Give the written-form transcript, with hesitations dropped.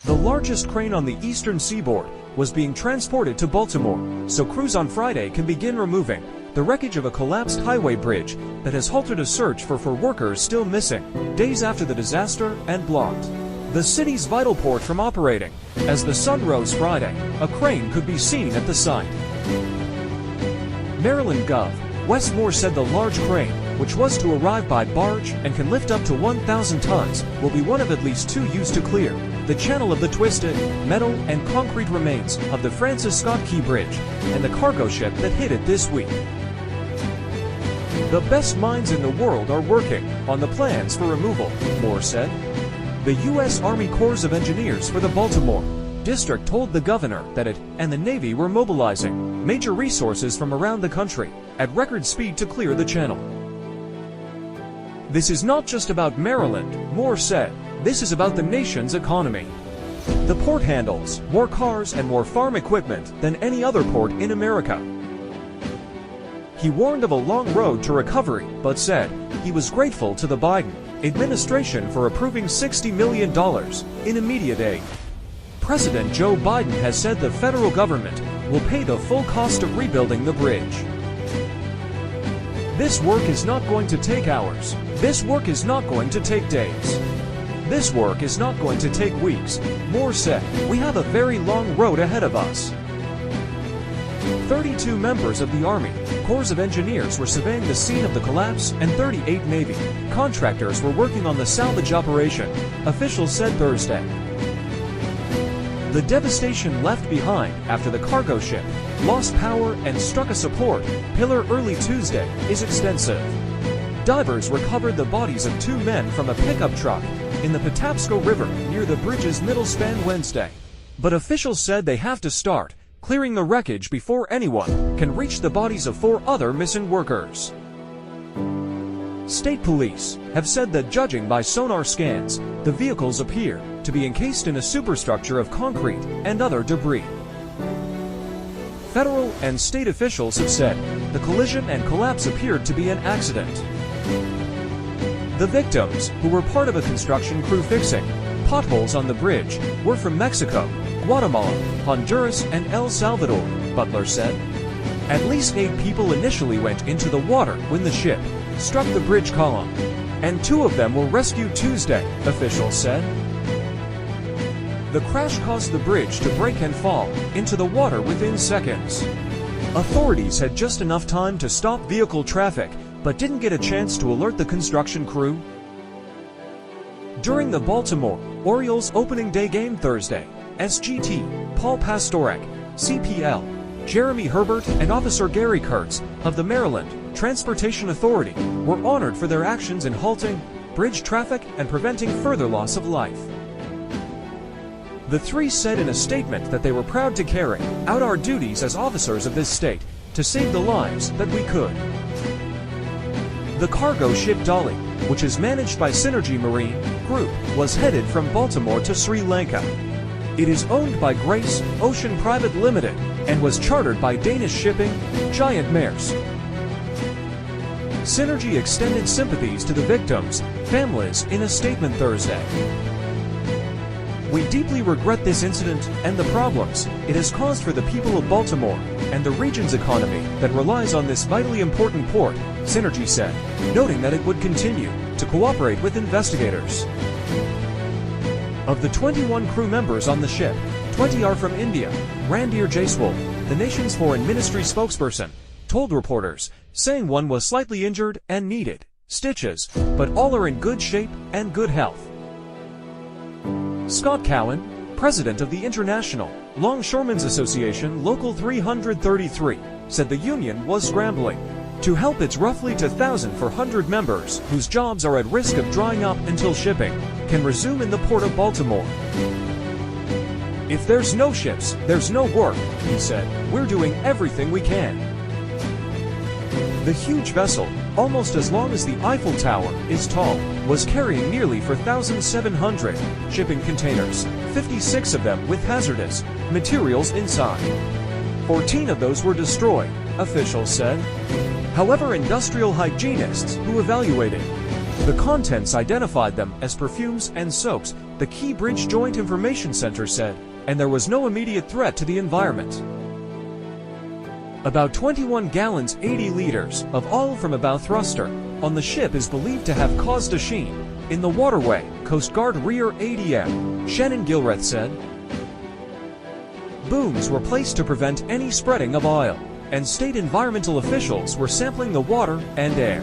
The largest crane on the Eastern Seaboard was being transported to Baltimore, so crews on Friday can begin removing the wreckage of a collapsed highway bridge that has halted a search for workers still missing days after the disaster and blocked the city's vital port from operating. As the sun rose Friday, a crane could be seen at the site. Maryland Gov. Wes Moore said the large crane, which was to arrive by barge and can lift up to 1,000 tons, will be one of at least two used to clear the channel of the twisted metal and concrete remains of the Francis Scott Key Bridge and the cargo ship that hit it this week. The best minds in the world are working on the plans for removal, Moore said. The U.S. Army Corps of Engineers for the Baltimore district told the governor that it and the Navy were mobilizing major resources from around the country at record speed to clear the channel. This is not just about Maryland, Moore said. This is about the nation's economy. The port handles more cars and more farm equipment than any other port in America. He warned of a long road to recovery, but said he was grateful to the Biden administration for approving $60 million in immediate aid. President Joe Biden has said the federal government will pay the full cost of rebuilding the bridge. This work is not going to take hours. This work is not going to take days. This work is not going to take weeks, Moore said. We have a very long road ahead of us. 32 members of the Army Corps of Engineers were surveying the scene of the collapse, and 38 Navy contractors were working on the salvage operation, officials said Thursday. The devastation left behind after the cargo ship lost power and struck a support pillar early Tuesday is extensive. Divers recovered the bodies of two men from a pickup truck in the Patapsco River near the bridge's middle span Wednesday. But officials said they have to start clearing the wreckage before anyone can reach the bodies of 4 other missing workers. State police have said that judging by sonar scans, the vehicles appear to be encased in a superstructure of concrete and other debris. Federal and state officials have said the collision and collapse appeared to be an accident. The victims, who were part of a construction crew fixing potholes on the bridge, were from Mexico, Guatemala, Honduras, and El Salvador, Butler said. At least 8 people initially went into the water when the ship struck the bridge column, and 2 of them were rescued Tuesday, officials said. The crash caused the bridge to break and fall into the water within seconds. Authorities had just enough time to stop vehicle traffic, but didn't get a chance to alert the construction crew. During the Baltimore Orioles opening day game Thursday, SGT, Paul Pastorek, CPL, Jeremy Herbert, and Officer Gary Kurtz of the Maryland Transportation Authority were honored for their actions in halting bridge traffic and preventing further loss of life. The 3 said in a statement that they were proud to carry out our duties as officers of this state to save the lives that we could. The cargo ship Dolly, which is managed by Synergy Marine Group, was headed from Baltimore to Sri Lanka. It is owned by Grace Ocean Private Limited and was chartered by Danish shipping giant Maersk. Synergy extended sympathies to the victims' families in a statement Thursday. We deeply regret this incident and the problems it has caused for the people of Baltimore and the region's economy that relies on this vitally important port, Synergy said, noting that it would continue to cooperate with investigators. Of the 21 crew members on the ship, 20 are from India, Randhir Jaiswal, the nation's foreign ministry spokesperson, told reporters, saying one was slightly injured and needed stitches, but all are in good shape and good health. Scott Cowan, president of the International Longshoremen's Association Local 333, said the union was scrambling to help its roughly 2,400 members whose jobs are at risk of drying up until shipping can resume in the port of Baltimore. If there's no ships, there's no work, he said. We're doing everything we can. The huge vessel, almost as long as the Eiffel Tower is tall, was carrying nearly 4,700 shipping containers, 56 of them with hazardous materials inside. 14 of those were destroyed, officials said. However, industrial hygienists who evaluated The contents identified them as perfumes and soaps, the Key Bridge Joint Information Center said, and there was no immediate threat to the environment. About 21 gallons 80 liters of oil from a bow thruster on the ship is believed to have caused a sheen in the waterway, Coast Guard Rear ADM Shannon Gilreath said. Booms were placed to prevent any spreading of oil, and state environmental officials were sampling the water and air.